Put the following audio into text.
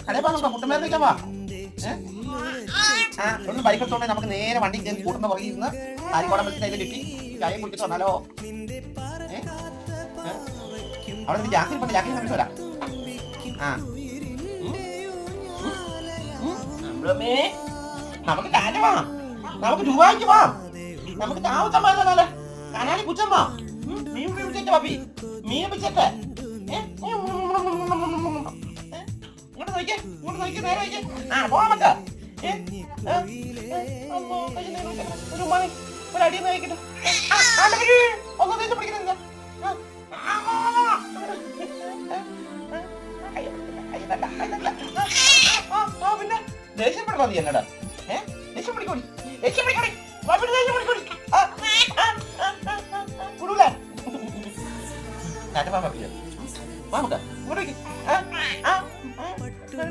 കടയിൽ പോകാം, നമുക്ക് കുട്ടന്മാരെ നിൽക്കാൻ പോവാം. ഒന്ന് ബൈക്ക് എടുത്തോണ്ട് നമുക്ക് നേരെ വണ്ടി കയറി കൂട്ടുന്ന പുറകിൽ ഇരുന്ന് ആരിക്കോടം വെച്ചിട്ട് അതിൽ കിട്ടി ചായ കുടിച്ചിട്ട് വന്നാലോ? അവിടെ നിന്ന് ജാക്കിൽ പോയി ജാക്കിൽ കണ്ടിട്ട് വരാം. നമുക്ക് കാലവാ, നമുക്ക് ദുബായിക്ക് പോവാം, നമുക്ക് താമസമായിരുന്നല്ലോ കനാലി കുച്ചമ്മ മീൻ പിടിച്ചേറ്റ് പാപ്പി, മീൻ പിടിച്ചേറ്റ് ഇങ്ങോട്ട് നോക്കിയേ, ഇങ്ങോട്ട് നോക്കിയേ, നേരെ നോക്കിയേ. പോവാൻ പറ്റാ ഒരു മണി ഒരു അടിയിൽ നോക്കിട്ട് ഒന്നും ദേശം പിടിക്കുന്നില്ല. പിന്നെ ദേഷ്യം പെടാ നീ എന്നടാ, ദേഷ്യം പിടിക്കോടി, ദേഷ്യം പിടിക്കോ.